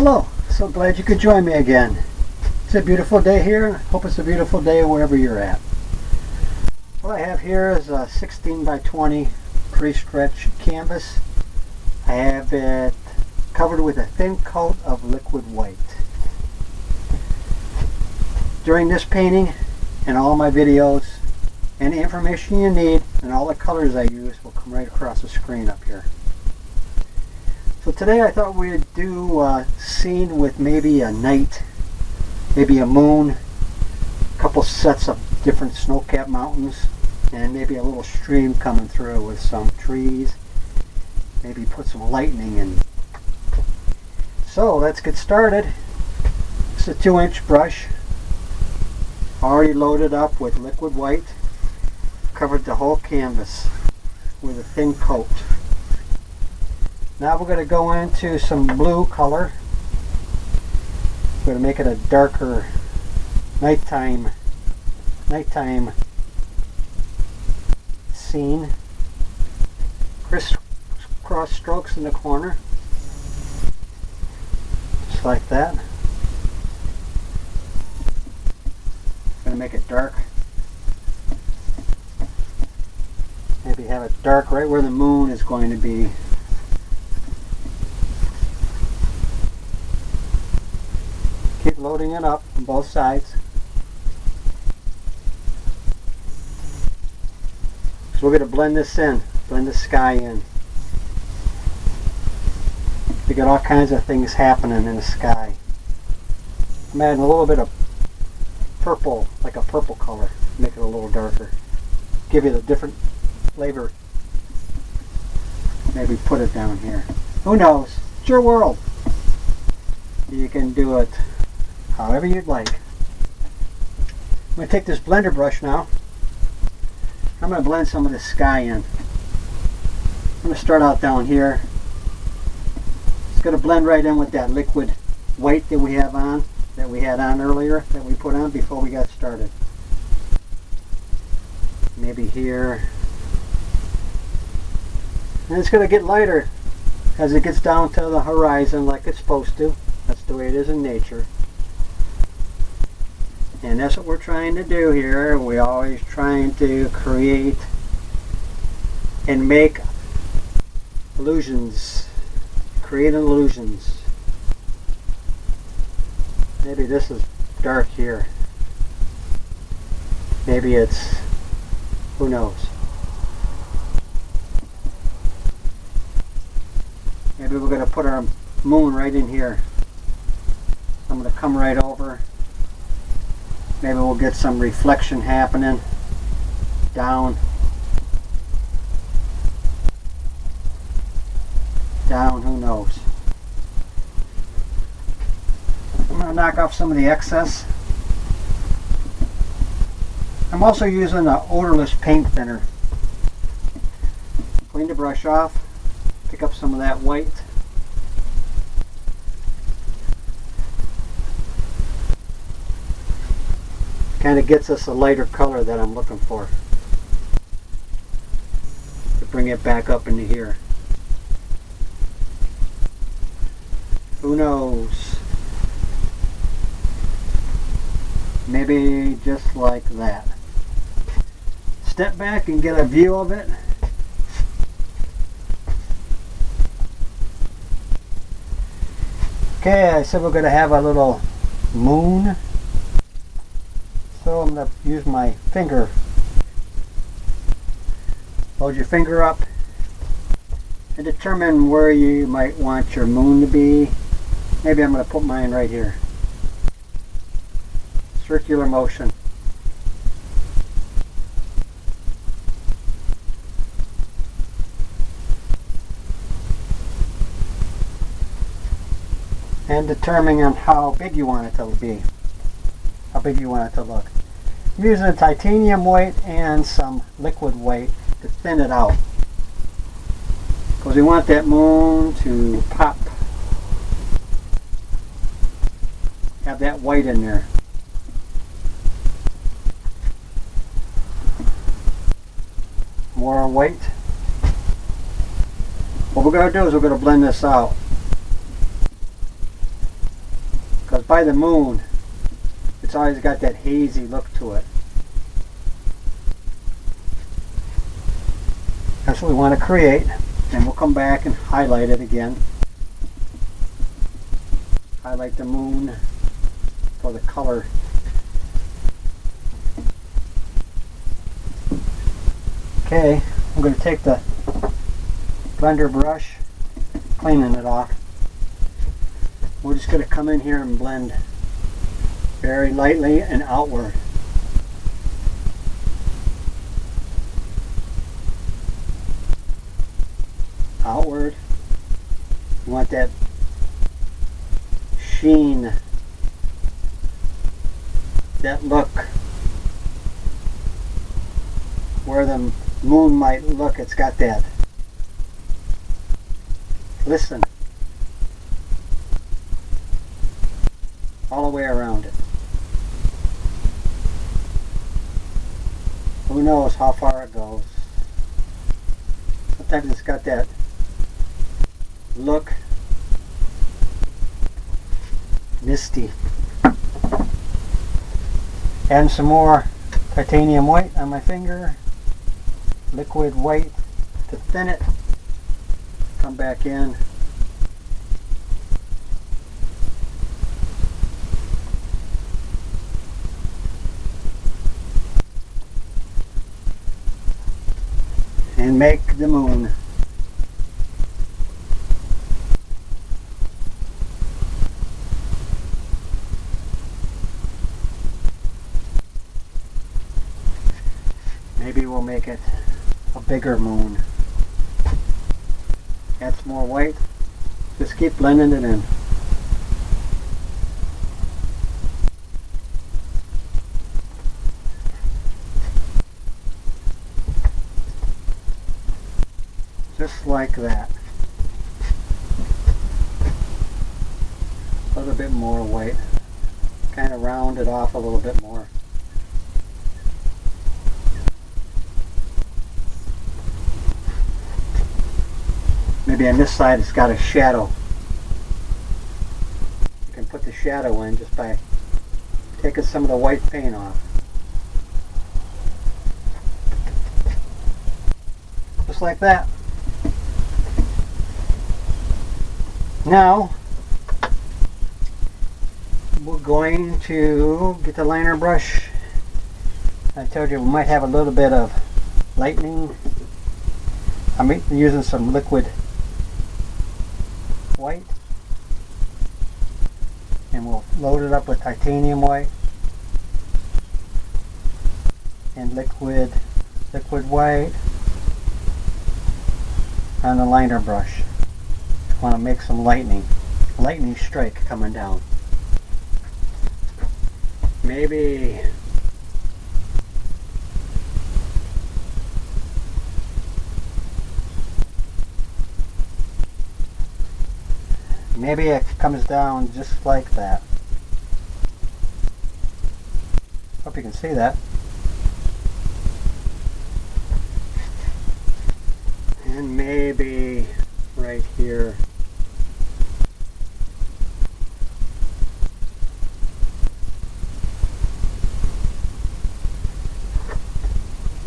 Hello, so glad you could join me again. It's a beautiful day here. Hope it's a beautiful day wherever you're at. What I have here is a 16 by 20 pre-stretch canvas. I have it covered with a thin coat of liquid white. During this painting and all my videos, any information you need and all the colors I use will come right across the screen up here. So today I thought we'd do a scene with maybe a night, maybe a moon, a couple sets of different snow-capped mountains, and maybe a little stream coming through with some trees. Maybe put some lightning in. So let's get started. It's a 2-inch brush, already loaded up with liquid white, covered the whole canvas with a thin coat. Now we're going to go into some blue color. We're going to make it a darker nighttime scene. Crisscross strokes in the corner, just like that. Going to make it dark. Maybe have it dark right where the moon is going to be. Keep loading it up on both sides. So we're going to blend this in, blend the sky in. You got all kinds of things happening in the sky. I'm adding a little bit of purple, like a purple color, make it a little darker. Give you the different flavor. Maybe put it down here. Who knows? It's your world. You can do it however you'd like. I'm going to take this blender brush now. I'm going to blend some of the sky in. I'm going to start out down here. It's going to blend right in with that liquid white that we have on, that we had on earlier, that we put on before we got started. Maybe here. And it's going to get lighter as it gets down to the horizon like it's supposed to. That's the way it is in nature. And that's what we're trying to do here. We're always trying to create and make illusions. Create illusions. Maybe this is dark here. Maybe it's, who knows. Maybe we're going to put our moon right in here. I'm going to come right over. Maybe we'll get some reflection happening down, who knows. I'm going to knock off some of the excess. I'm also using an odorless paint thinner. Clean the brush off, pick up some of that white. Kind of gets us a lighter color that I'm looking for. To bring it back up into here. Who knows? Maybe just like that. Step back and get a view of it. Okay, I said we're going to have a little moon. So I'm going to use my finger. Hold your finger up and determine where you might want your moon to be. Maybe I'm going to put mine right here. Circular motion. And determining on how big you want it to be. How big you want it to look. I'm using a titanium white and some liquid white to thin it out. Because we want that moon to pop. Have that white in there. More white. What we're going to do is we're going to blend this out. because by the moon, it's always got that hazy look to it. That's what we want to create, and we'll come back and highlight it again. Highlight the moon for the color. Okay, I'm going to take the blender brush, cleaning it off. We're just going to come in here and blend very lightly and outward. Outward. You want that sheen, that look where the moon might look. It's got that glisten all the way around it. Who knows how far it goes? Sometimes it's got that look misty. Adding some more titanium white on my finger, liquid white to thin it. Come back in. And make the moon. Maybe we'll make it a bigger moon. Add some more white. Just keep blending it in. Just like that. A little bit more white. Kind of round it off a little bit more. Maybe on this side it's got a shadow. You can put the shadow in just by taking some of the white paint off. Just like that. Now we're going to get the liner brush. I told you we might have a little bit of lightning. I'm using some liquid white, and we'll load it up with titanium white and liquid white on the liner brush. Want to make some lightning strike coming down. Maybe it comes down just like that. Hope you can see that. And maybe right here.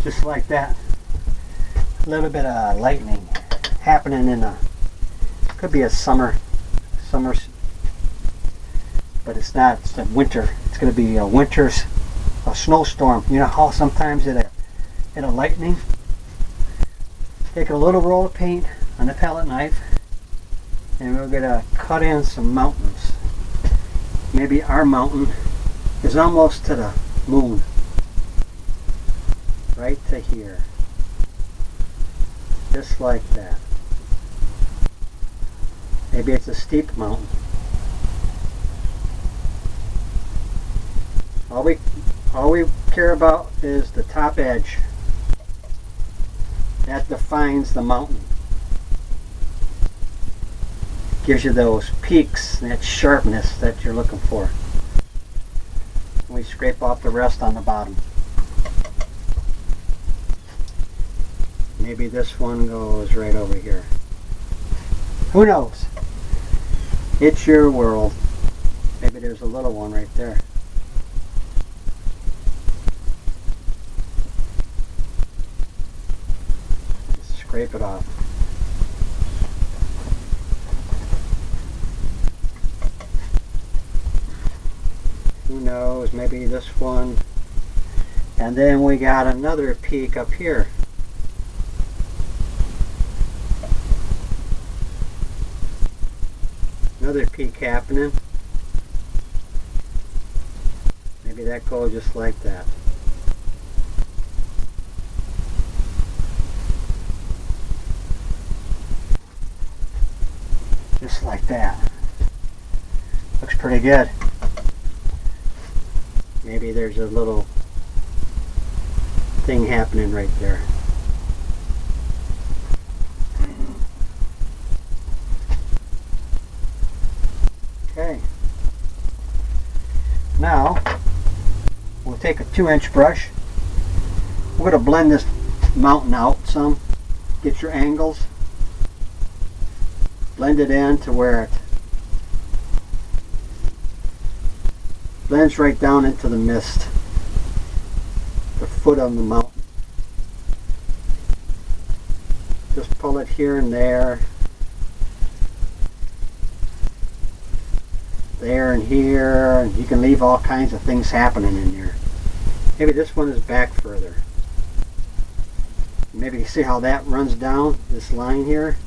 Just like that. A little bit of lightning happening in a, could be a summer, but it's not. It's a winter. It's going to be a snowstorm. You know how sometimes it'll lightning. Take a little roll of paint on the palette knife, and we're going to cut in some mountains. Maybe our mountain is almost to the moon. Right to here. Just like that. Maybe it's a steep mountain. All we care about is the top edge. That defines the mountain. Gives you those peaks and that sharpness that you're looking for. We scrape off the rest on the bottom. Maybe this one goes right over here. Who knows? It's your world. Maybe there's a little one right there. Just scrape it off. Who knows, maybe this one. And then we got another peak up here. Another peak happening. Maybe that goes just like that. Just like that. Looks pretty good. Maybe there's a little thing happening right there. Okay. Now, we'll take a 2-inch brush. We're going to blend this mountain out some. Get your angles. Blend it in to where it blends right down into the mist. The foot of the mountain. Just pull it here and there. There and here, and you can leave all kinds of things happening in there. Maybe this one is back further. Maybe you see how that runs down this line here.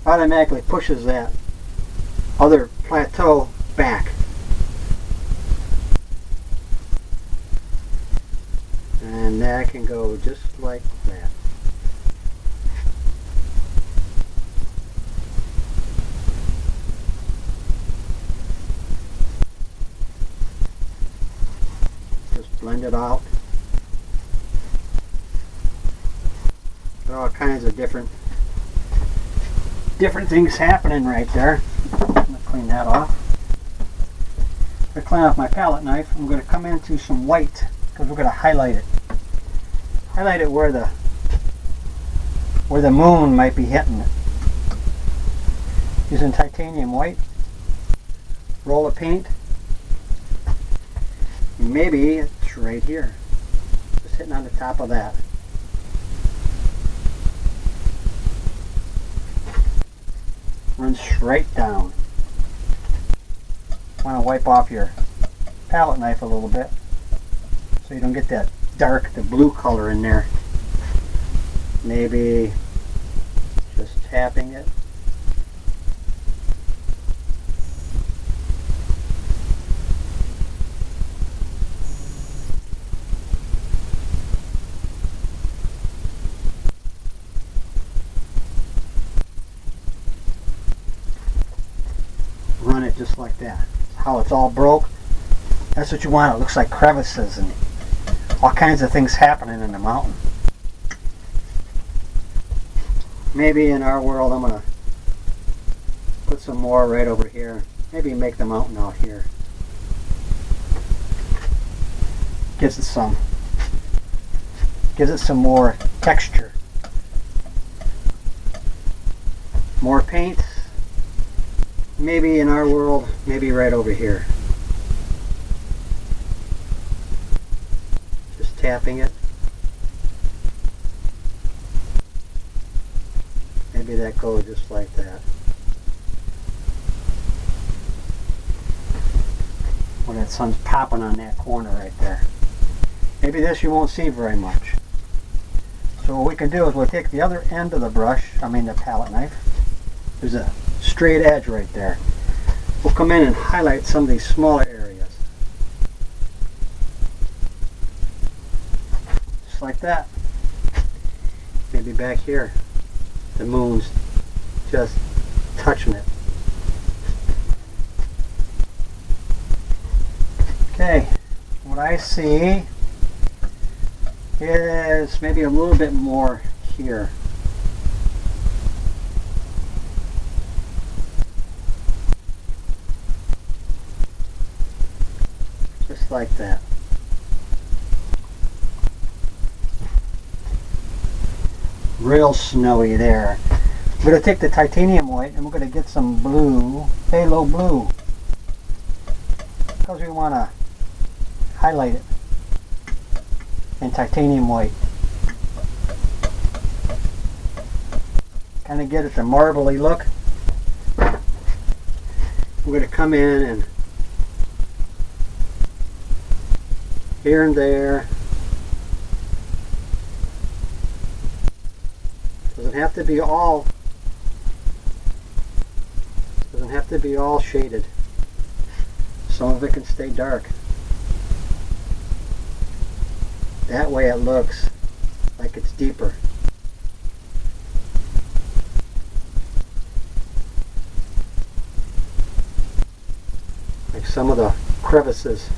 Automatically pushes that other plateau back. And that can go just like that. Blend it out. There are all kinds of different things happening right there. I'm going to clean that off. I'm going to clean off my palette knife. I'm going to come into some white because we're going to highlight it. Highlight it where the moon might be hitting it. Using titanium white. Roll of paint. Maybe it's right here. Just hitting on the top of that. Runs straight down. Want to wipe off your palette knife a little bit so you don't get that dark, the blue color in there. Maybe just tapping it. Run it just like that. How it's all broke. That's what you want. It looks like crevices and all kinds of things happening in the mountain. Maybe in our world I'm going to put some more right over here. Maybe make the mountain out here. Gives it some more texture. More paint. Maybe in our world, maybe right over here. Just tapping it. Maybe that goes just like that. When that sun's popping on that corner right there. Maybe this you won't see very much. So what we can do is we'll take the other end of the brush, the palette knife. There's a straight edge right there. We'll come in and highlight some of these smaller areas. Just like that. Maybe back here. The moon's just touching it. Okay, what I see is maybe a little bit more here. Just like that. Real snowy there. We're going to take the titanium white and we're going to get some blue, phthalo blue. because we want to highlight it in titanium white. Kind of get it the marbly look. We're going to come in and here and there. Doesn't have to be all shaded. Some of it can stay dark. That way it looks like it's deeper. Like some of the crevices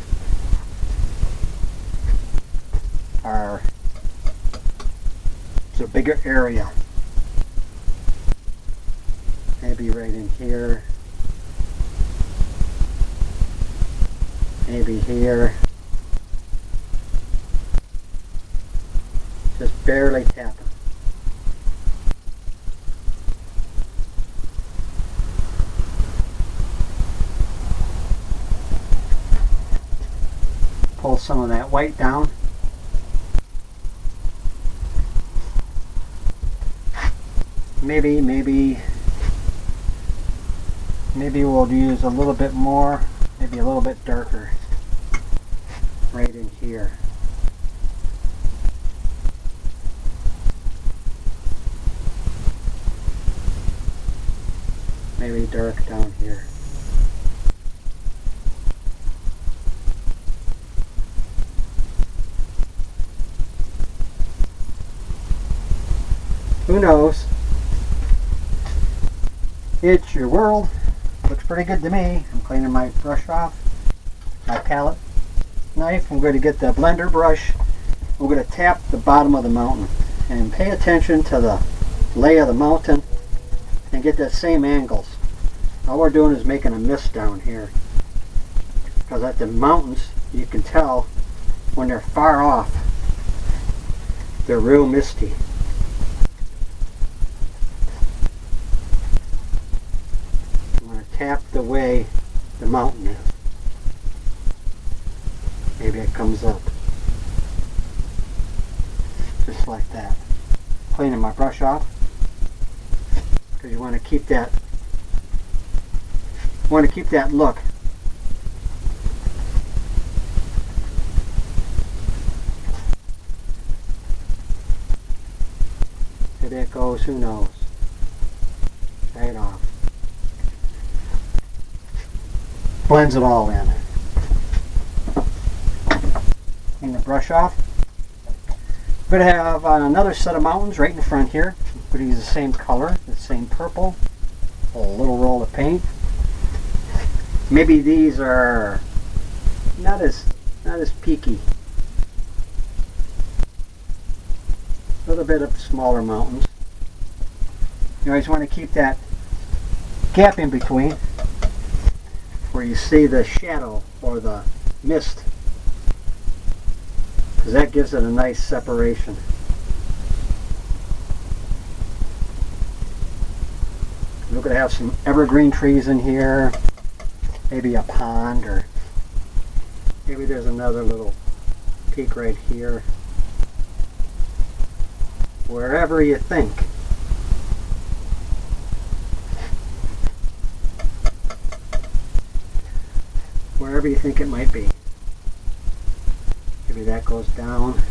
it's a bigger area. Maybe right in here. Maybe here. Just barely tapping. Pull some of that white down. Maybe we'll use a little bit more, maybe a little bit darker right in here. Maybe dark down here. Who knows? It's your world. Looks pretty good to me. I'm cleaning my brush off. My palette knife. I'm going to get the blender brush. I'm going to tap the bottom of the mountain and pay attention to the lay of the mountain and get that same angles. All we're doing is making a mist down here, because at the mountains you can tell when they're far off, they're real misty. Tap the way the mountain is. Maybe it comes up just like that. Cleaning my brush off because you want to keep that look. Maybe it goes, who knows? Right off. Blends it all in. Clean the brush off. We're going to have another set of mountains right in the front here. We're going to use the same color, the same purple. A little roll of paint. Maybe these are not as peaky. A little bit of smaller mountains. You always want to keep that gap in between, where you see the shadow or the mist, because that gives it a nice separation. We're going to have some evergreen trees in here, maybe a pond, or maybe there's another little peak right here. Wherever you think. Wherever you think it might be. Maybe that goes down.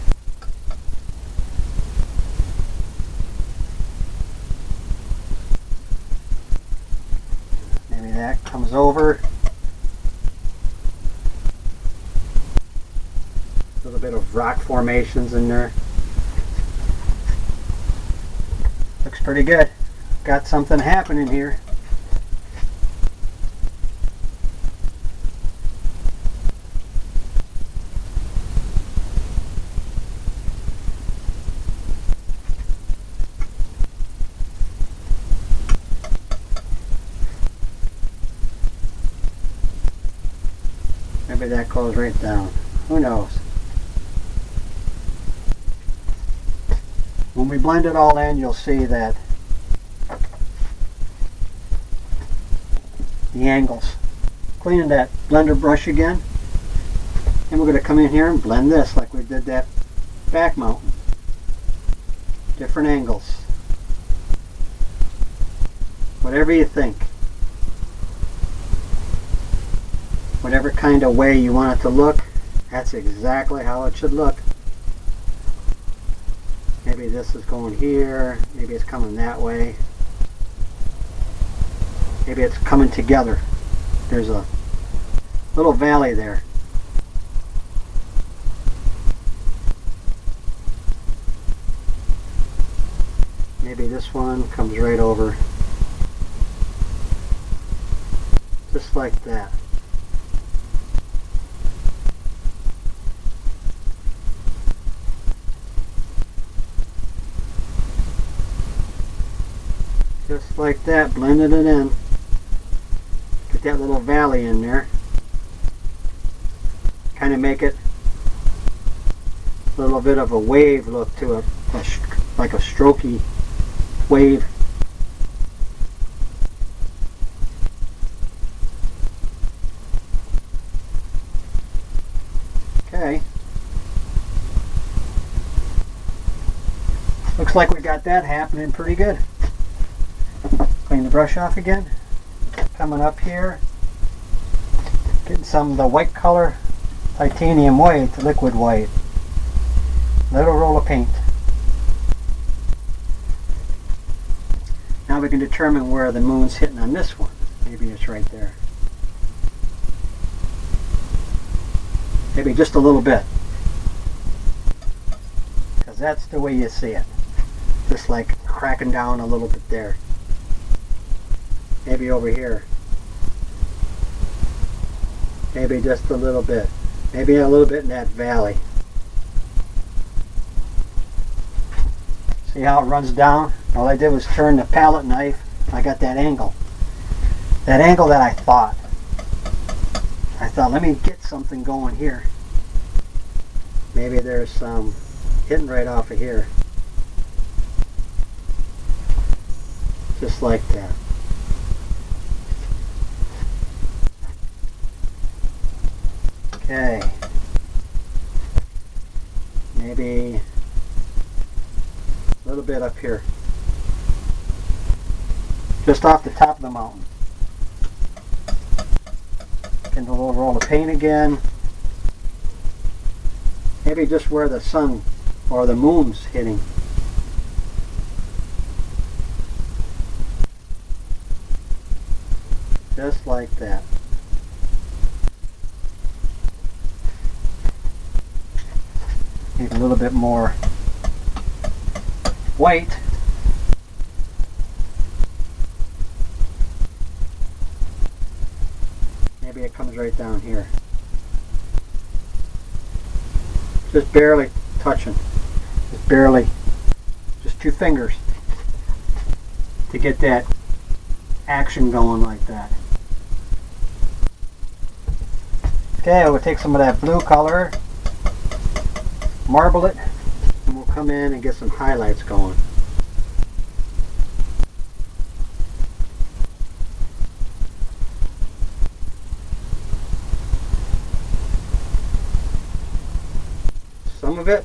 Maybe that comes over. A little bit of rock formations in there. Looks pretty good. Got something happening here. Maybe that goes right down. Who knows? When we blend it all in, you'll see that the angles. Cleaning that blender brush again. And we're going to come in here and blend this like we did that back mountain. Different angles. Whatever you think. Whatever kind of way you want it to look, that's exactly how it should look. Maybe this is going here, maybe it's coming that way. Maybe it's coming together. There's a little valley there. Maybe this one comes right over. Just like that. Just like that, blending it in. Get that little valley in there. Kind of make it a little bit of a wave look to it, like a strokey wave. Okay. Looks like we got that happening pretty good. Clean the brush off again. Coming up here, getting some of the white color, titanium white, liquid white. Little roll of paint. Now we can determine where the moon's hitting on this one. Maybe it's right there. Maybe just a little bit. Because that's the way you see it. Just like cracking down a little bit there. Maybe over here. Maybe just a little bit. Maybe a little bit in that valley. See how it runs down? All I did was turn the palette knife. I got that angle. That angle that I thought. I thought, let me get something going here. Maybe there's some hitting right off of here. Just like that. Okay. Maybe a little bit up here. Just off the top of the mountain. Getting a little roll of paint again. Maybe just where the sun or the moon's hitting. Just like that. Need a little bit more white. Maybe it comes right down here. Just barely touching. Just barely. Just 2 fingers to get that action going like that. Okay, we'll take some of that blue color, marble it, and we'll come in and get some highlights going. Some of it,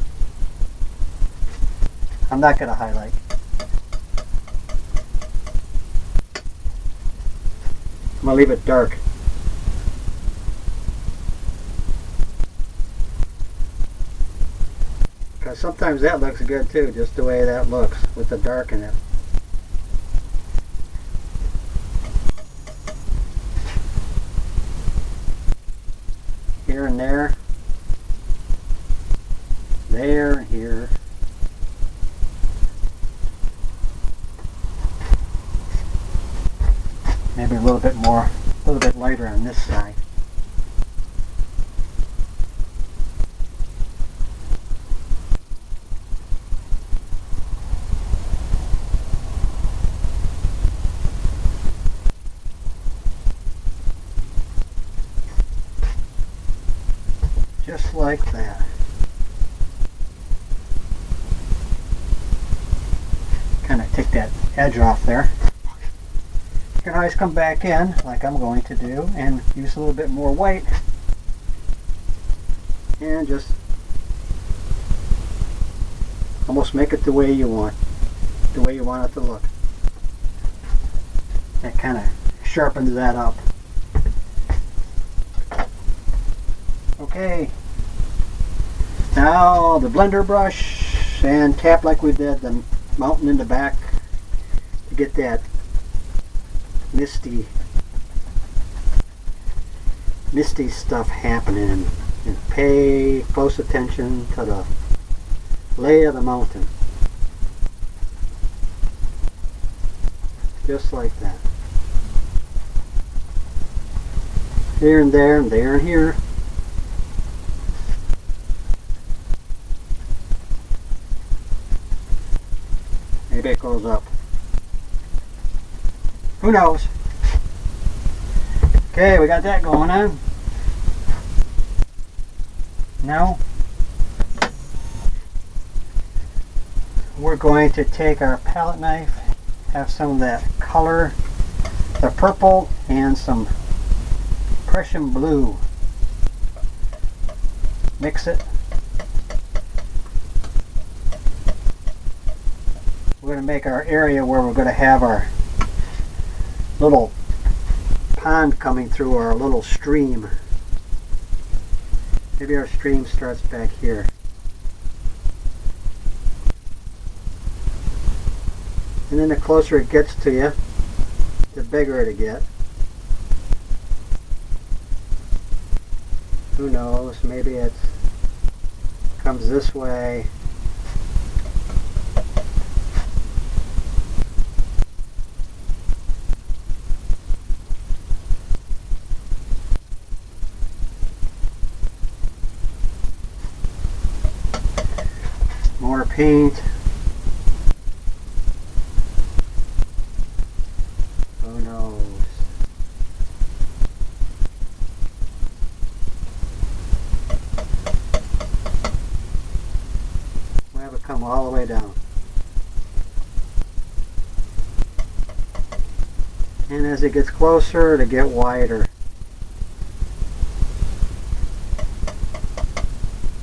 I'm not going to highlight. I'm going to leave it dark. Because sometimes that looks good too, just the way that looks with the dark in it. Here and there. There, here. Maybe a little bit more, a little bit lighter on this side. Just like that. Kind of take that edge off there. You can always come back in, like I'm going to do, and use a little bit more white and just almost make it the way you want it to look. That kind of sharpens that up. Okay, now the blender brush, and tap like we did the mountain in the back to get that misty stuff happening, and pay close attention to the lay of the mountain. Just like that. Here and there and there and here. Maybe it goes up. Who knows? Okay, we got that going on. Now we're going to take our palette knife, have some of that color, the purple, and some Prussian blue. Mix it. We're going to make our area where we're going to have our little pond coming through, our little stream. Maybe our stream starts back here. And then the closer it gets to you, the bigger it'll get. Who knows, maybe it comes this way. More paint. Who knows? We'll have it come all the way down. And as it gets closer, it'll get wider.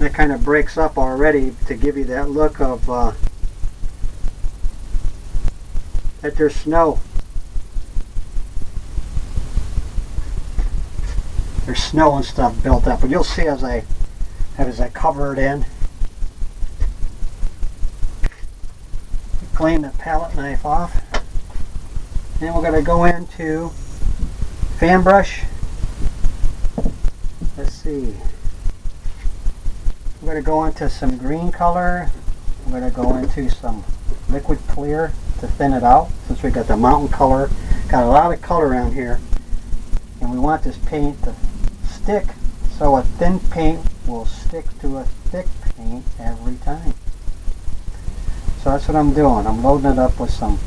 That kind of breaks up already to give you that look of that there's snow. There's snow and stuff built up, but you'll see as I cover it in. Clean the palette knife off. Then we're going to go into fan brush. Let's see. We're going to go into some green color. We're going to go into some liquid clear to thin it out, since we got the mountain color. Got a lot of color around here, and we want this paint to stick, so a thin paint will stick to a thick paint every time. So that's what I'm doing. I'm loading it up with some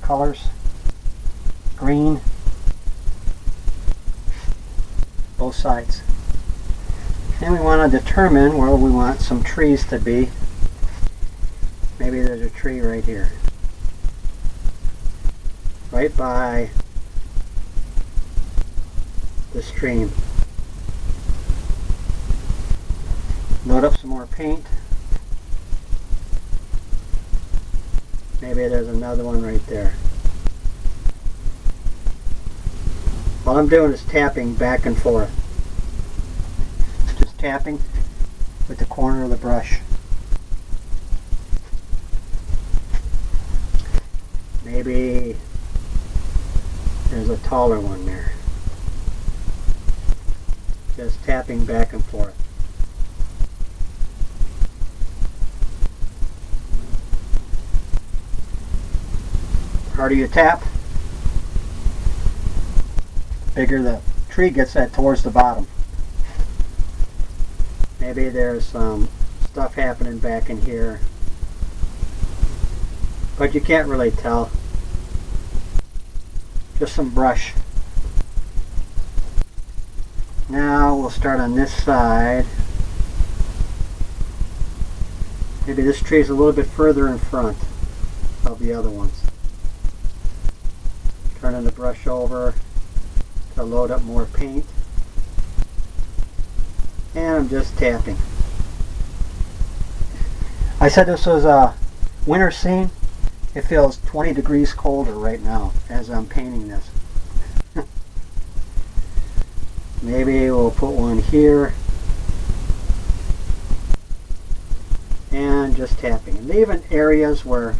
colors. Green. Both sides. And we want to determine where we want some trees to be. Maybe there's a tree right here. Right by the stream. Load up some more paint. Maybe there's another one right there. All I'm doing is tapping back and forth. Just tapping with the corner of the brush. Maybe there's a taller one there. Just tapping back and forth. The harder you tap, bigger the tree gets at towards the bottom. Maybe there's some stuff happening back in here, but you can't really tell. Just some brush. Now we'll start on this side. Maybe this tree is a little bit further in front of the other ones. Turning the brush over to load up more paint. And I'm just tapping. I said this was a winter scene. It feels 20 degrees colder right now as I'm painting this. Maybe we'll put one here. And just tapping. And leaving areas where,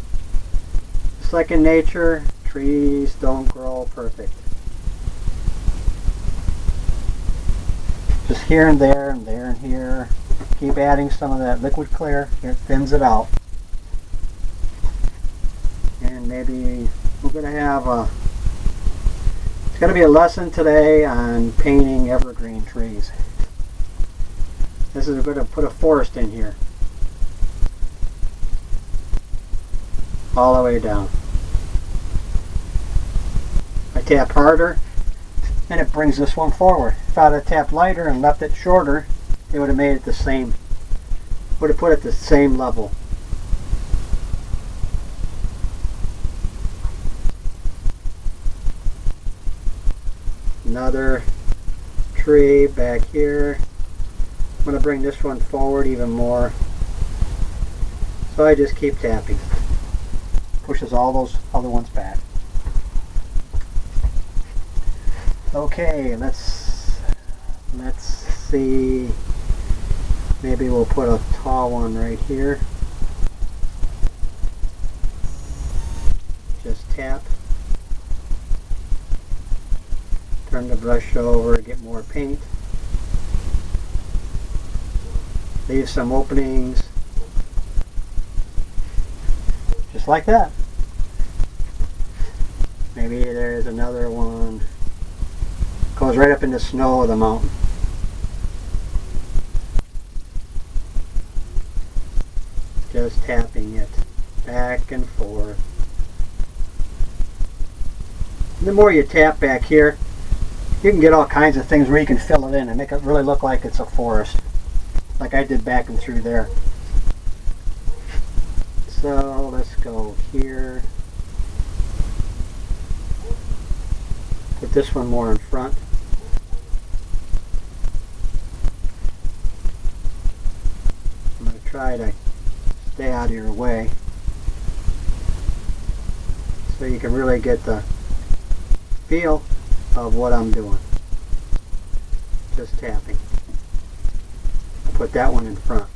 just like in nature, trees don't grow perfect. Just here and there and there and here. Keep adding some of that liquid clear. It thins it out. And maybe we're going to have it's going to be a lesson today on painting evergreen trees. This is going to put a forest in here. All the way down. I tap harder and it brings this one forward. If I'd have tapped lighter and left it shorter, it would have made it the same, would have put it the same level. Another tree back here. I'm going to bring this one forward even more. So I just keep tapping. Pushes all those other ones back. Okay, let's see. Maybe we'll put a tall one right here. Just tap. Turn the brush over, get more paint. Leave some openings. Just like that. Maybe there's another one. Goes right up in the snow of the mountain. Just tapping it back and forth. And the more you tap back here, you can get all kinds of things where you can fill it in and make it really look like it's a forest. Like I did back and through there. So let's go here. Put this one more in front. I'm going to try to stay out of your way so you can really get the feel of what I'm doing. Just tapping. Put that one in front.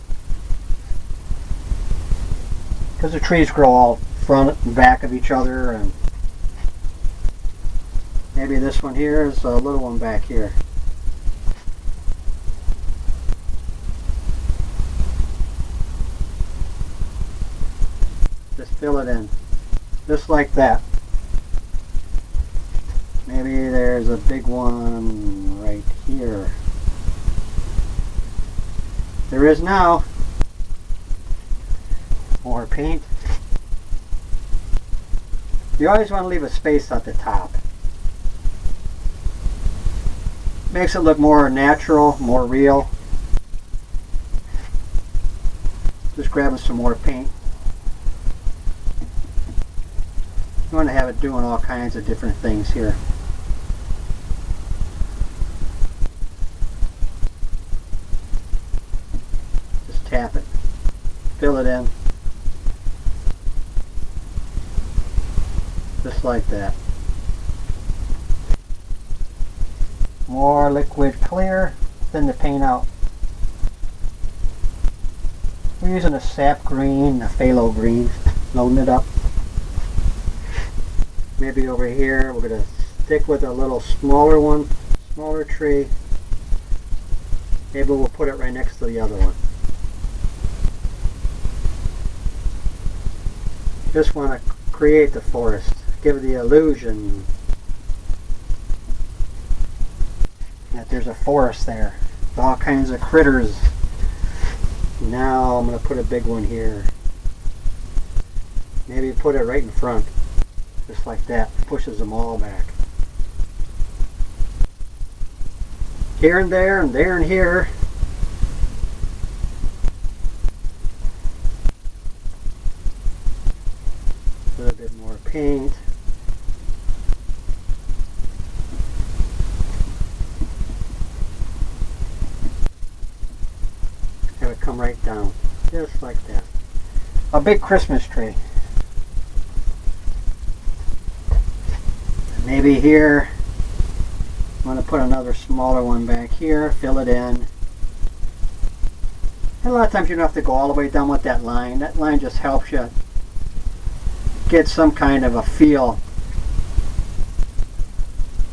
Because the trees grow all front and back of each other, and maybe this one here is a little one back here. Just fill it in. Just like that. Maybe there's a big one right here. There is now. More paint. You always want to leave a space at the top. Makes it look more natural, more real. Just grabbing some more paint. You want to have it doing all kinds of different things here. Just tap it. Fill it in. Just like that. More liquid clear, thin the paint out. We're using a sap green, a phthalo green, loading it up. Maybe over here we're going to stick with a little smaller one, smaller tree. Maybe we'll put it right next to the other one. Just want to create the forest, give the illusion that there's a forest there with all kinds of critters. Now I'm going to put a big one here. Maybe put it right in front, just like that. Pushes them all back. Here and there and there and here. A little bit more paint. come right down, just like that. A big Christmas tree. Maybe here, I'm going to put another smaller one back here, fill it in. And a lot of times you don't have to go all the way down with that line. That line just helps you get some kind of a feel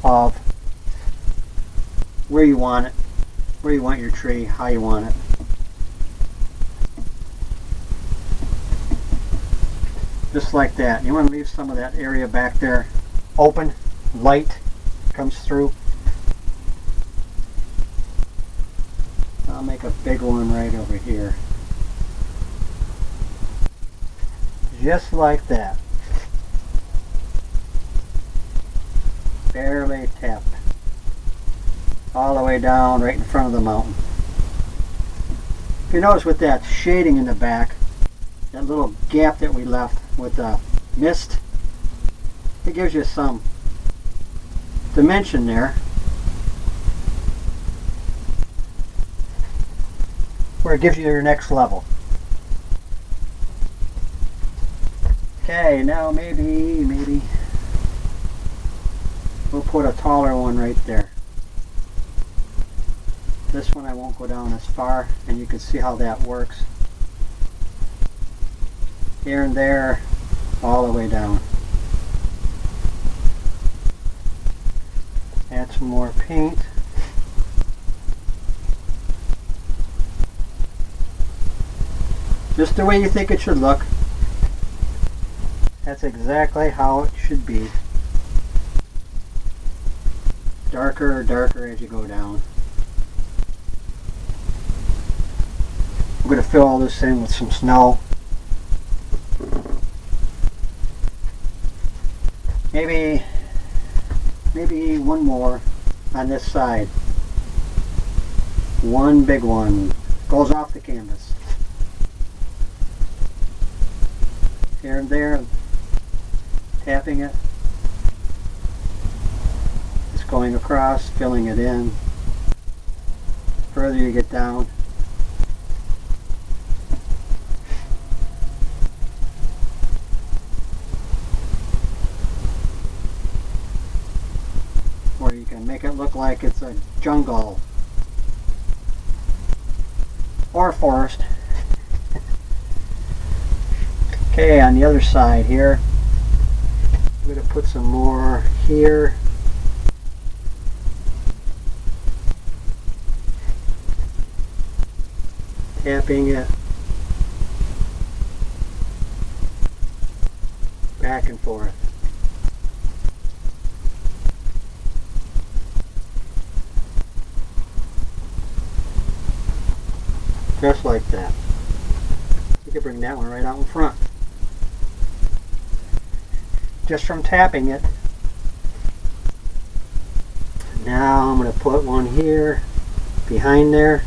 of where you want it, where you want your tree, how you want it. Just like that. You want to leave some of that area back there open, light comes through. I'll make a big one right over here. Just like that. Barely tapped. All the way down right in front of the mountain. If you notice with that shading in the back, that little gap that we left with the mist, it gives you some dimension there. Where it gives you your next level. Okay, now maybe we'll put a taller one right there. This one I won't go down as far, and you can see how that works. Here and there, all the way down. Add some more paint. Just the way you think it should look. That's exactly how it should be. Darker, darker as you go down. I'm going to fill all this in with some snow. Maybe one more on this side. One big one goes off the canvas. Here and there, tapping it. Just going across, filling it in. Further you get down. Or you can make it look like it's a jungle or a forest. Okay, on the other side here, I'm going to put some more here. Tapping it back and forth. Just like that. You can bring that one right out in front. Just from tapping it. Now I'm going to put one here behind there.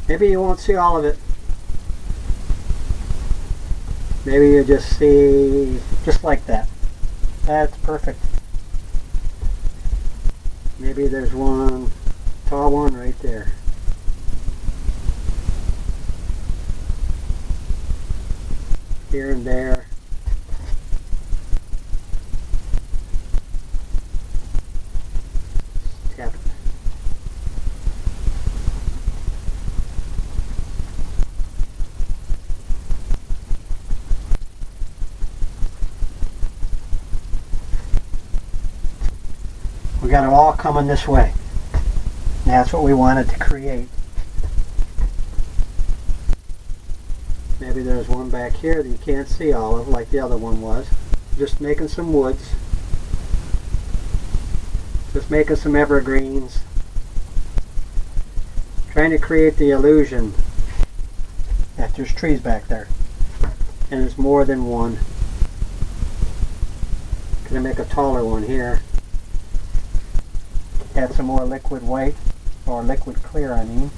Maybe you won't see all of it. Maybe you just see just like that. That's perfect. Maybe there's one tall one right there. Here and there. Tap it. We got it all coming this way. And that's what we wanted to create. Maybe there's one back here that you can't see all of, like the other one was. Just making some woods. Just making some evergreens. Trying to create the illusion that there's trees back there. And there's more than one. Gonna make a taller one here. Add some more liquid white, or liquid clear I mean.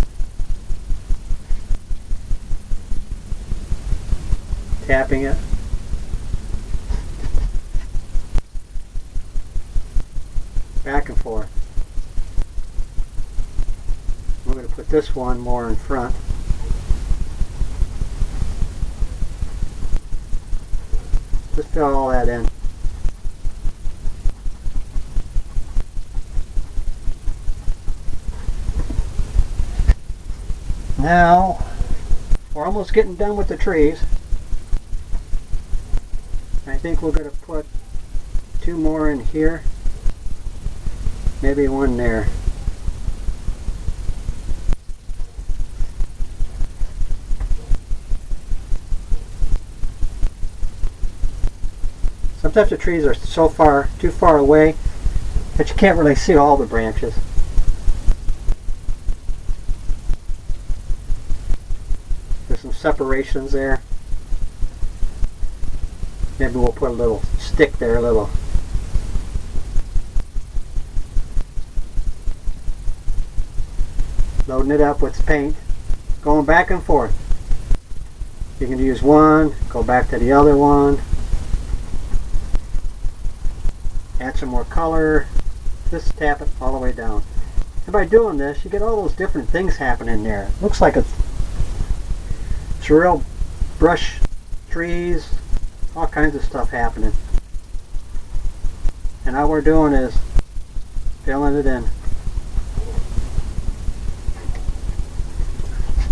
Tapping it. back and forth. I'm going to put this one more in front. Just fill all that in. Now, we're almost getting done with the trees. I think we're going to put 2 more in here. Maybe 1 there. Sometimes the trees are too far away that you can't really see all the branches. There's some separations there. Maybe we'll put a little stick there, loading it up with paint, going back and forth. You can use one, go back to the other one, add some more color, just tap it all the way down. And by doing this, you get all those different things happening there. It looks like it's real brush, trees, all kinds of stuff happening. And all we're doing is filling it in.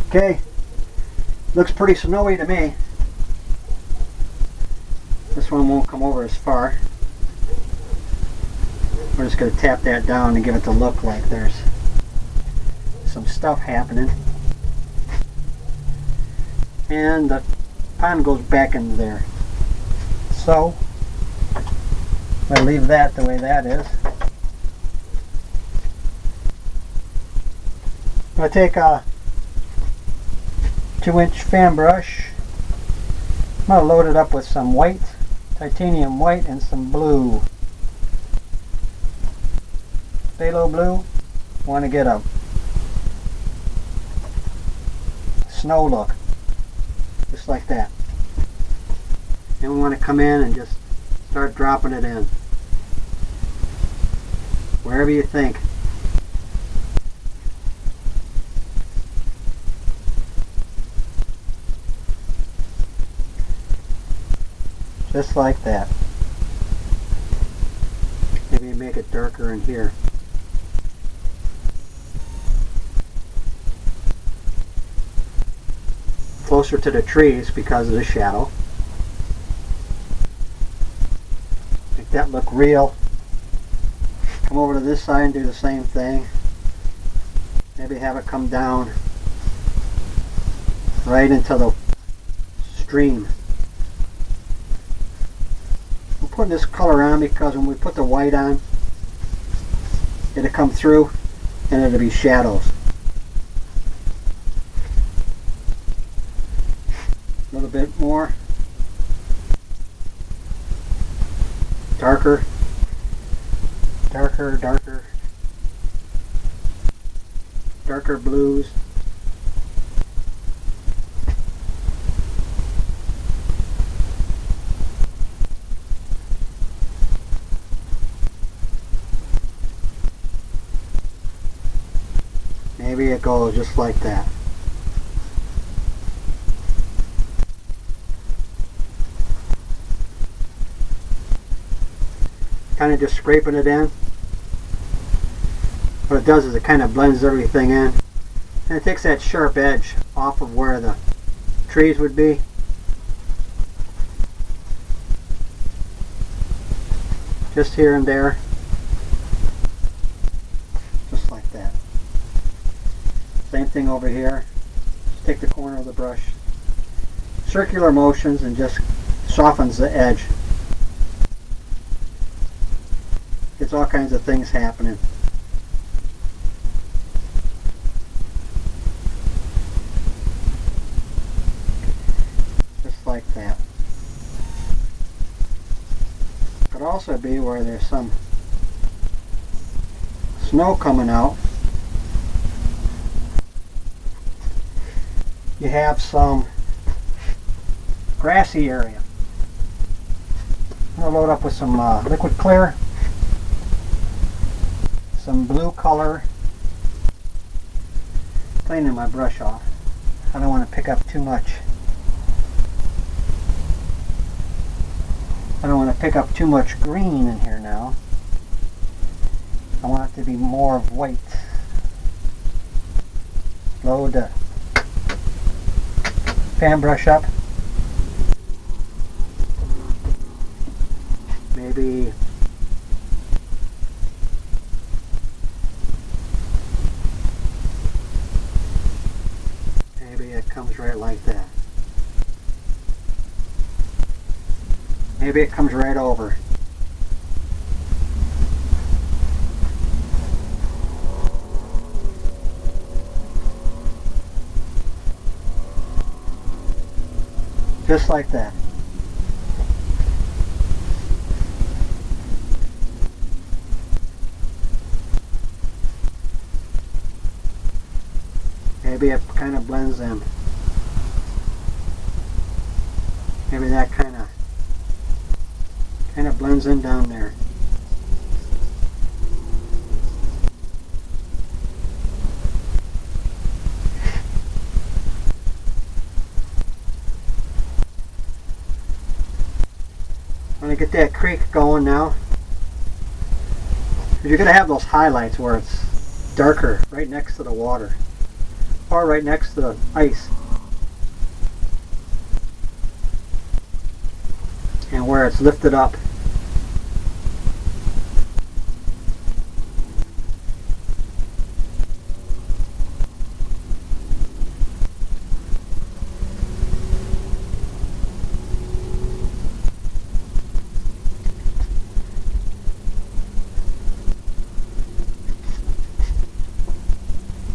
Okay, looks pretty snowy to me. This one won't come over as far. We're just going to tap that down and give it the look like there's some stuff happening. And the pond goes back into there. So, I'm going to leave that the way that is. I'm going to take a 2-inch fan brush. I'm going to load it up with some white, titanium white, and some blue. Phthalo blue. Want to get a snow look. Just like that. And we want to come in and just start dropping it in. Wherever you think. Just like that. Maybe make it darker in here. Closer to the trees because of the shadow. Make that look real. Come over to this side and do the same thing. Maybe have it come down right into the stream. I'm putting this color on because when we put the white on, it'll come through and it'll be shadows. A little bit more. Darker. Darker, darker. Darker blues. Maybe it goes just like that. Kind of just scraping it in. What it does is it kind of blends everything in. And it takes that sharp edge off of where the trees would be. Just here and there. Just like that. Same thing over here. Just take the corner of the brush. Circular motions and just softens the edge. Gets all kinds of things happening. Just like that. Could also be where there's some snow coming out. You have some grassy area. I'm going to load up with some liquid clear. some blue color, cleaning my brush off. I don't want to pick up too much. I don't want to pick up too much green in here now. I want it to be more of white. Load the fan brush up. Maybe it comes right like that. Maybe it comes right over. Just like that. Maybe it kind of blends in. Maybe that kind of blends in down there. I'm going to get that creek going now. You're going to have those highlights where it's darker right next to the water or right next to the ice, and where it's lifted up.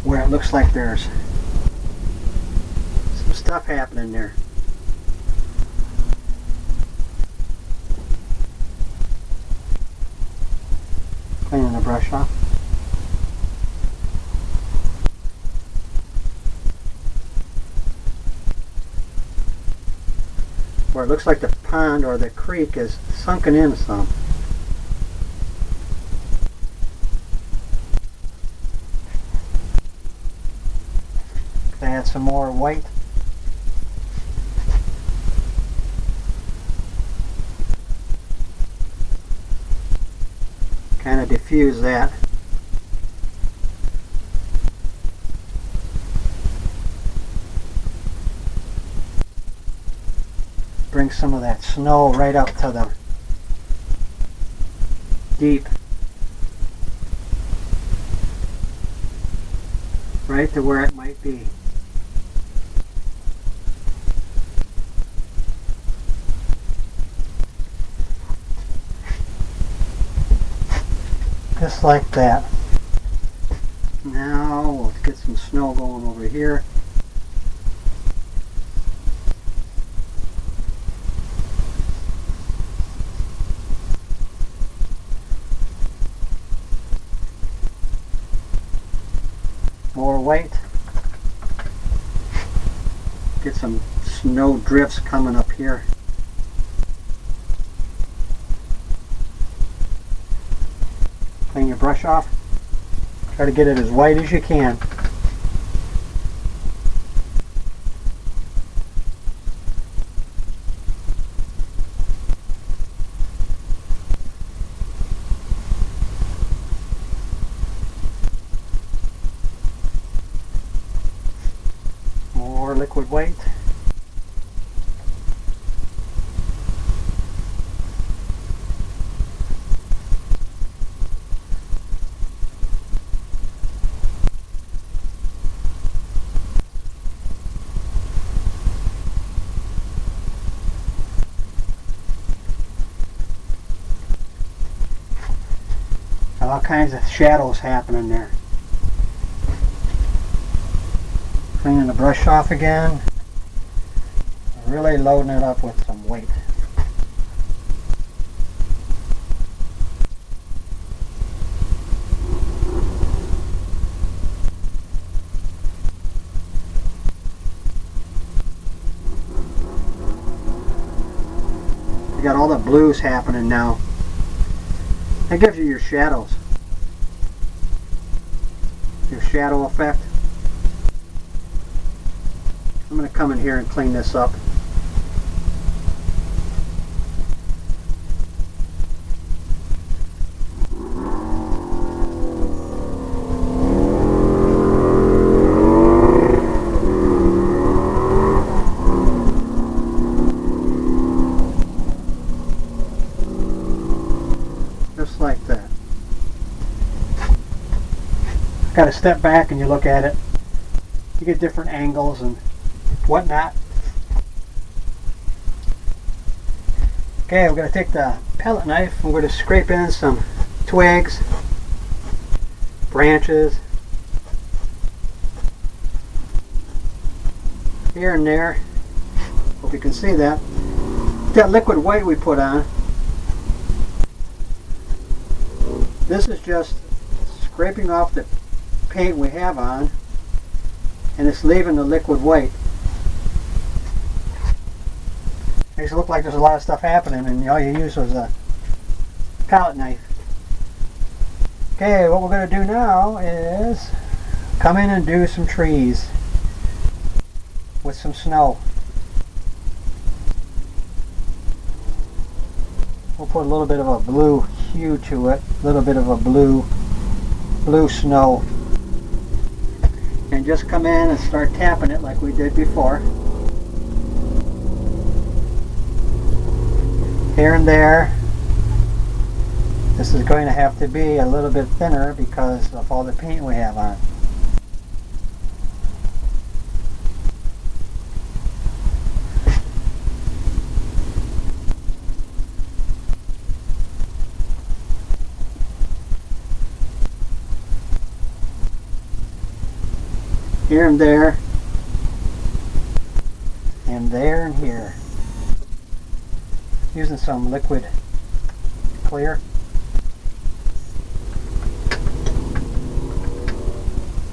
Where it looks like there's some stuff happening there. Cleaning the brush off. Where it looks like the pond or the creek is sunken in some. Add some more white. Kind of diffuse that. Bring some of that snow right up to the deep. Right to where it might be. Just like that. Now we'll get some snow going over here. More white. Get some snow drifts coming up here. Clean your brush off. Try to get it as white as you can. More liquid white. All kinds of shadows happening there. Cleaning the brush off again. Really loading it up with some weight. You got all the blues happening now. That gives you your shadows. shadow effect. I'm going to come in here and clean this up. Just like that. Got to step back and you look at it. You get different angles and whatnot. Okay, we're going to take the palette knife and we're going to scrape in some twigs, branches, here and there. Hope you can see that. That liquid white we put on, this is just scraping off the paint we have on, and it's leaving the liquid white. Makes it look like there's a lot of stuff happening, and all you used was a palette knife. Okay, what we're going to do now is come in and do some trees with some snow. We'll put a little bit of a blue hue to it, a little bit of a blue snow, and just come in and start tapping it like we did before. Here and there. This is going to have to be a little bit thinner because of all the paint we have on. Here and there, and there and here. Using some liquid clear.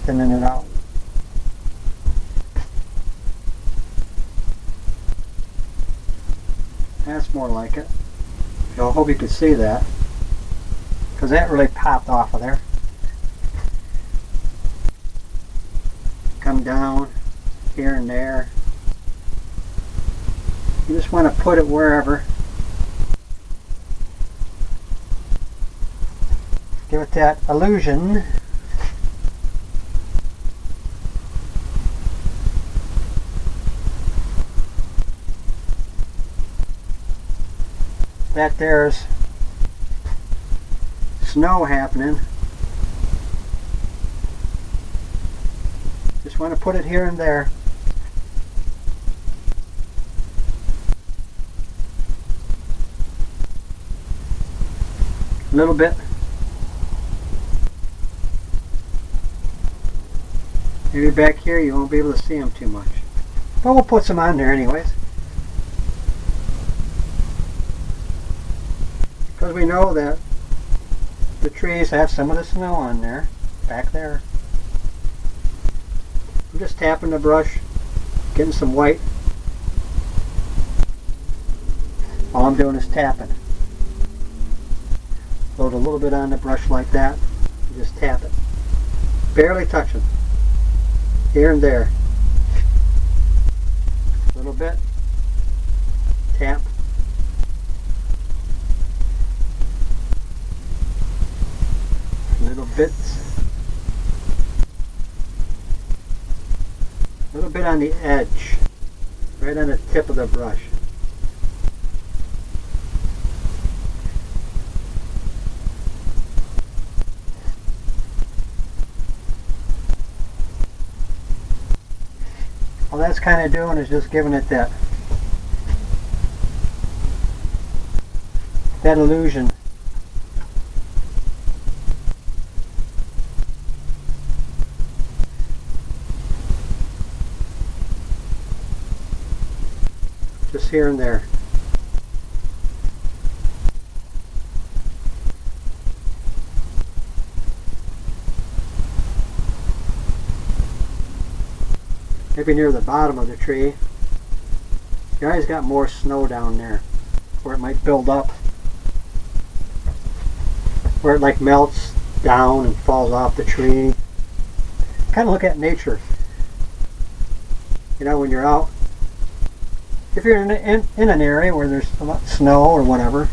Thinning it out. That's more like it. I hope you could see that, because that really popped off of there. Come down here and there. You just want to put it wherever. Give it that illusion. That there's snow happening. Just want to put it here and there. A little bit. Maybe back here you won't be able to see them too much. But we'll put some on there anyways. Because we know that the trees have some of the snow on there, back there. I'm just tapping the brush, getting some white. All I'm doing is tapping. Load a little bit on the brush like that, and just tap it. Barely touching. Here and there. A little bit. Tap. Little bits. A little bit on the edge. Right on the tip of the brush. All that's kind of doing is just giving it that illusion. Just here and there. Maybe near the bottom of the tree. You always got more snow down there where it might build up, where it like melts down and falls off the tree. kind of look at nature. You know, when you're out, if you're in an area where there's a lot of snow or whatever,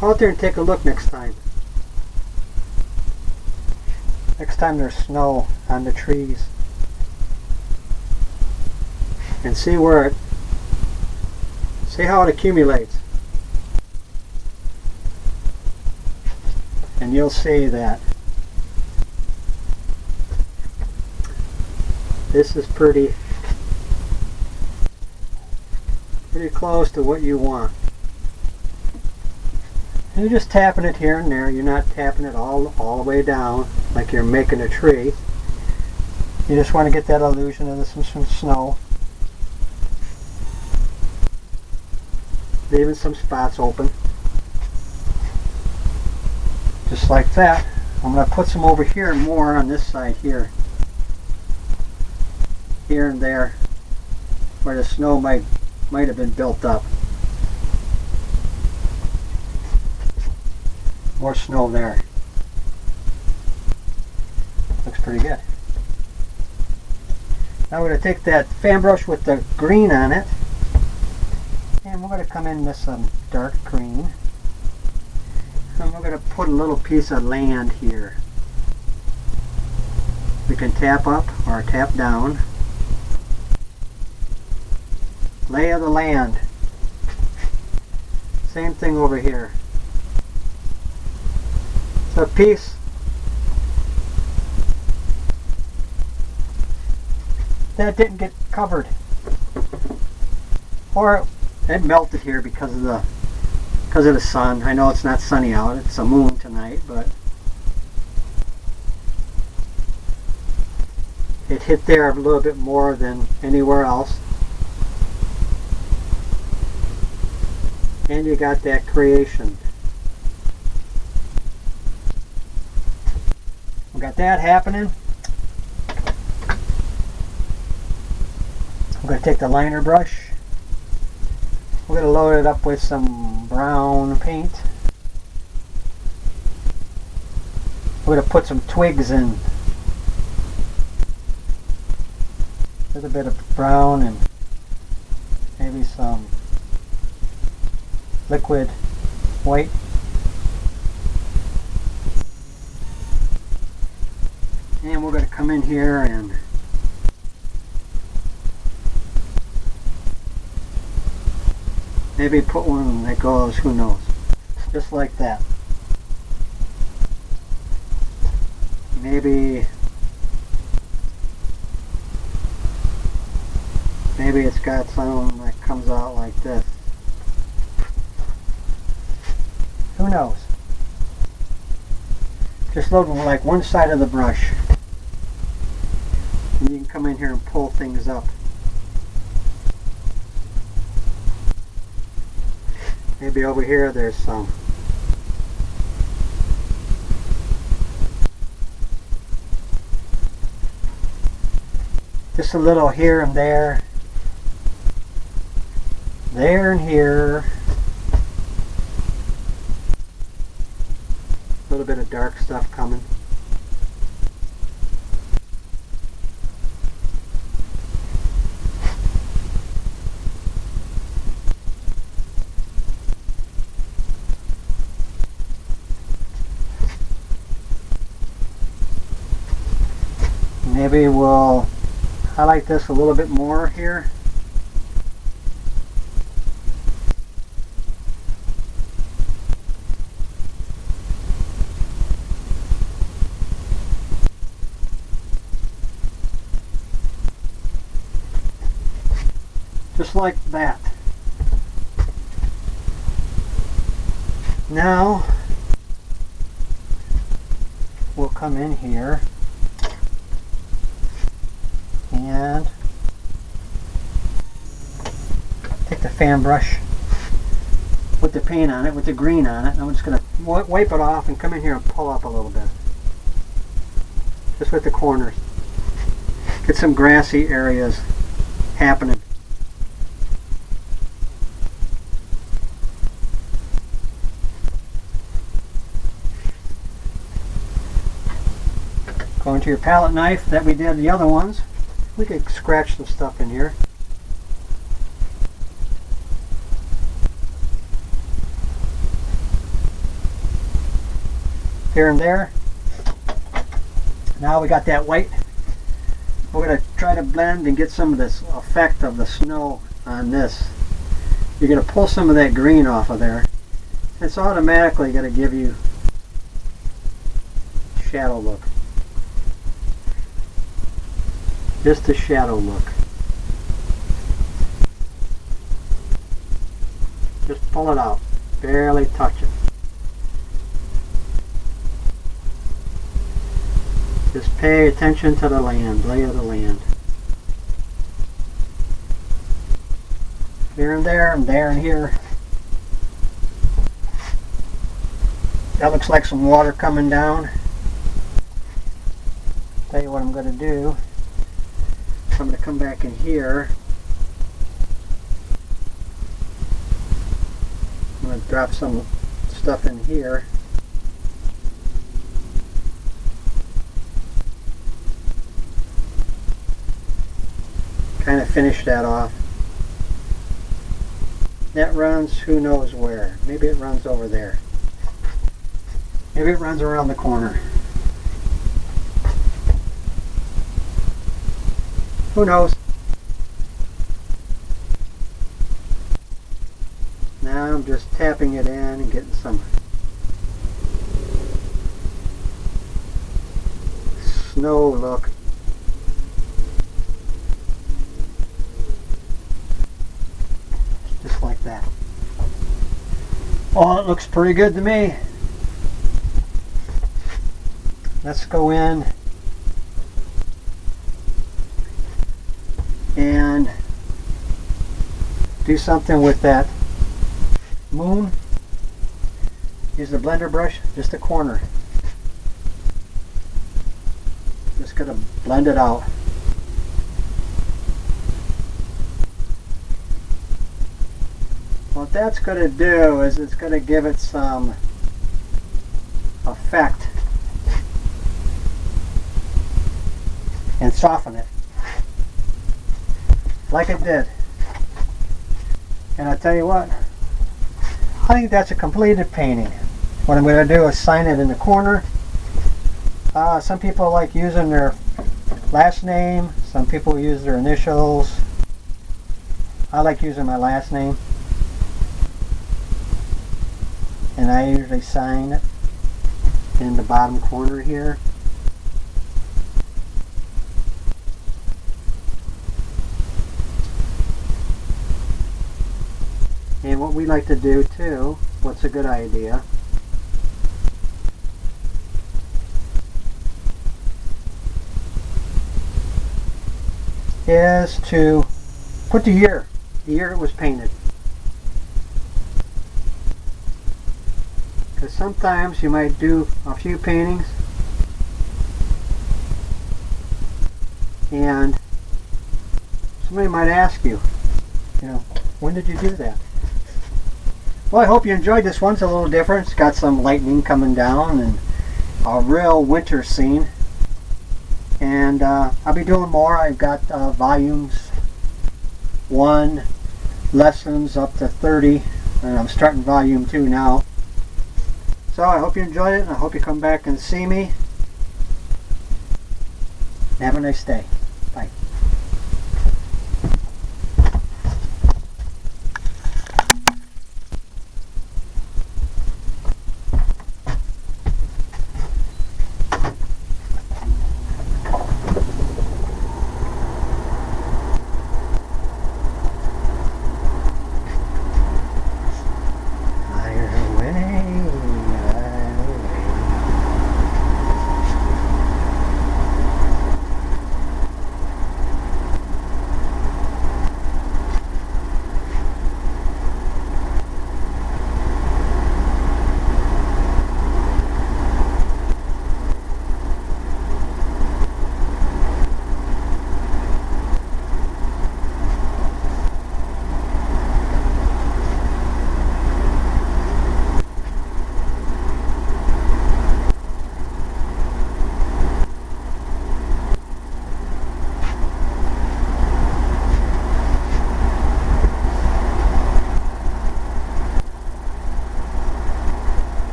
go out there and take a look next time. Next time there's snow on the trees. And see how it accumulates. And you'll see that this is pretty close to what you want. And you're just tapping it here and there. You're not tapping it all the way down like you're making a tree. You just want to get that illusion of some snow. Leaving some spots open. Just like that. I'm going to put some over here and more on this side here. Here and there. Where the snow might have been built up. More snow there. Looks pretty good. Now we're going to take that fan brush with the green on it. And we're going to come in with some dark green. And we're going to put a little piece of land here. We can tap up or tap down. Lay of the land. Same thing over here. It's a piece that didn't get covered. Or it melted here because of the sun. I know it's not sunny out, it's a moon tonight, but it hit there a little bit more than anywhere else. And you got that creation. We got that happening. I'm going to take the liner brush. We're going to load it up with some brown paint. We're going to put some twigs in. A little bit of brown and maybe some liquid white. And we're going to come in here and maybe put one that goes, who knows, just like that. Maybe it's got some that comes out like this. Who knows? Just load like one side of the brush. And you can come in here and pull things up. Maybe over here there's some. Just a little here and there. There and here. A little bit of dark stuff coming. Maybe we'll highlight this a little bit more here. Just like that. Now we'll come in here and take the fan brush with the paint on it, with the green on it, and I'm just going to wipe it off and come in here and pull up a little bit. Just with the corners. Get some grassy areas happening. Going onto your palette knife that we did the other ones. We could scratch some stuff in here. Here and there. Now we got that white. We're going to try to blend and get some of this effect of the snow on this. You're going to pull some of that green off of there. It's automatically going to give you shadow look. Just a shadow look. Just pull it out. Barely touch it. Just pay attention to the land, lay of the land. Here and there and here. That looks like some water coming down. Tell you what I'm going to do. I'm going to come back in here. I'm going to drop some stuff in here. Kind of finish that off. That runs who knows where. Maybe it runs over there. Maybe it runs around the corner. Who knows? Now I'm just tapping it in and getting some snow look. Just like that. Oh, it looks pretty good to me. Let's go in and do something with that moon. Use the blender brush, just a corner. Just gonna blend it out. What that's going to do is it's going to give it some effect and soften it like it did. And I tell you what, I think that's a completed painting. What I'm going to do is sign it in the corner. Some people like using their last name, some people use their initials. I like using my last name. And I usually sign it in the bottom corner here. And what we like to do too, what's a good idea, is to put the year it was painted. Because sometimes you might do a few paintings and somebody might ask you, when did you do that? Well, I hope you enjoyed this one. It's a little different. It's got some lightning coming down and a real winter scene. And I'll be doing more. I've got volumes 1, lessons up to 30, and I'm starting volume 2 now. So I hope you enjoyed it, and I hope you come back and see me. Have a nice day. Bye.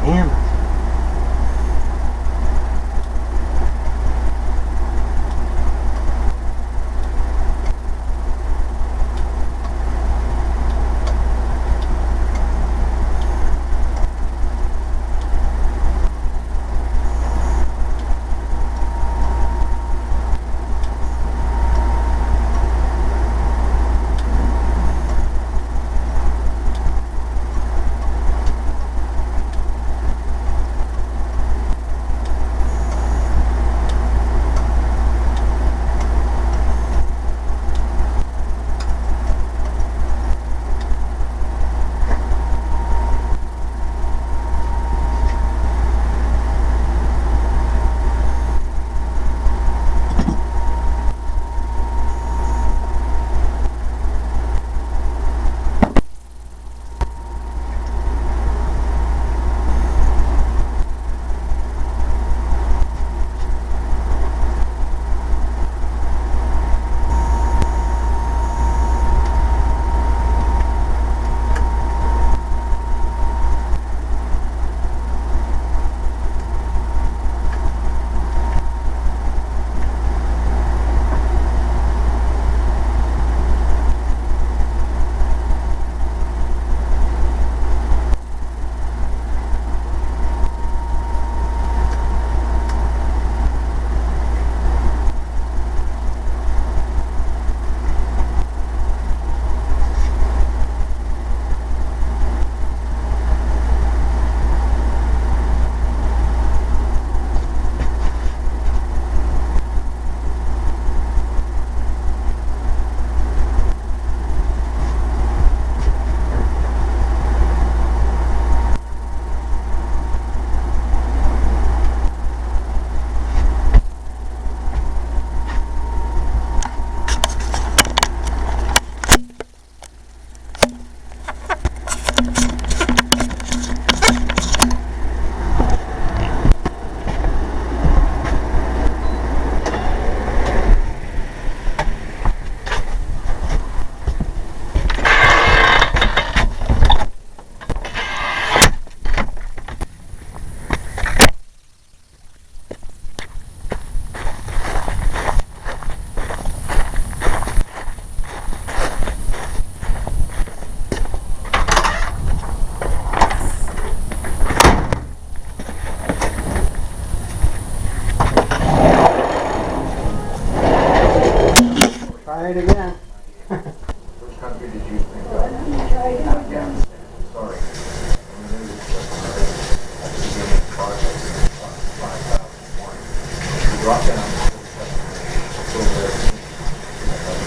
Damn it. Try it again. Which country did you think of? Afghanistan. Sorry. At the beginning of the project, it cost 5,000 points. You drop down to 47 so there,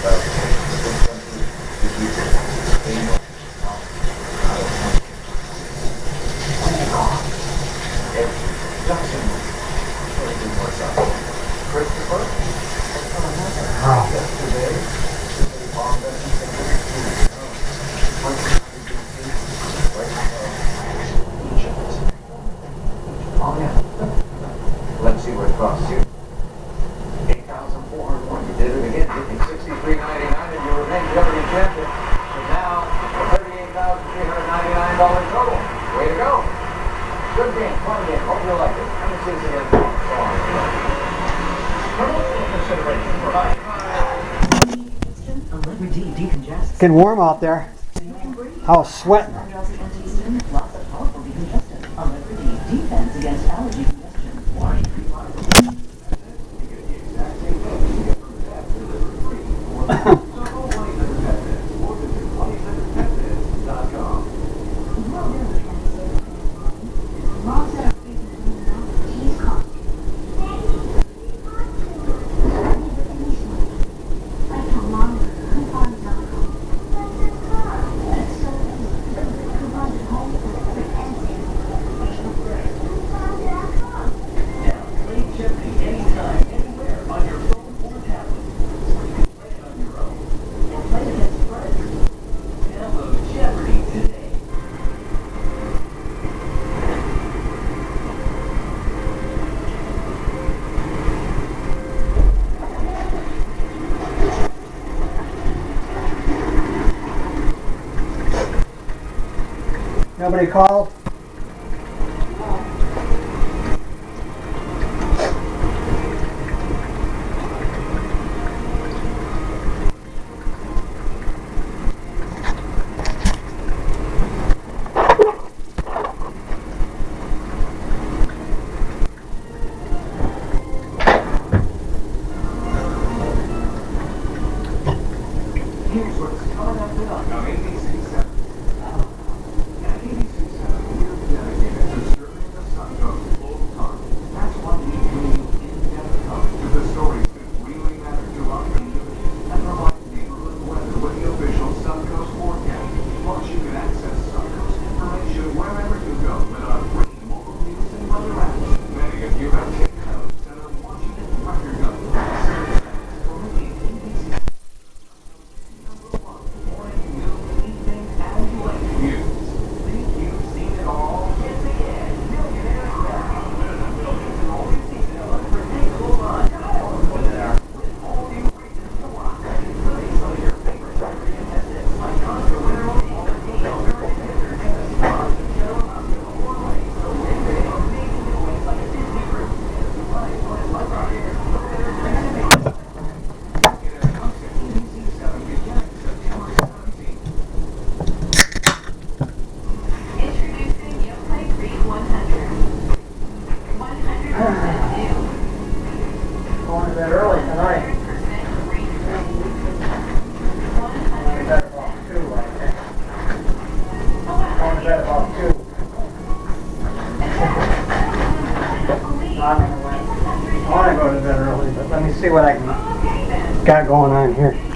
5,000. Which country did you think of? England. Out of 20. Oh my God. Every dozen. What a good more stuff. Christopher? What's going to happen? Yesterday, they bombed us in St. Louis. Oh yeah. Let's see what it costs you. 8,401. You did it again. Took me $63.99 and you remain Jeopardy champion. So now, $38,399 total. Way to go. Good game, fun game. Hope you like it. Let me see this again. Promotional consideration provided by It's getting warm out there. I was sweating. Lots of powerful decongestant. Defense against allergy congestion. Nobody called? I want to go to bed early, but let me see what I got going on here.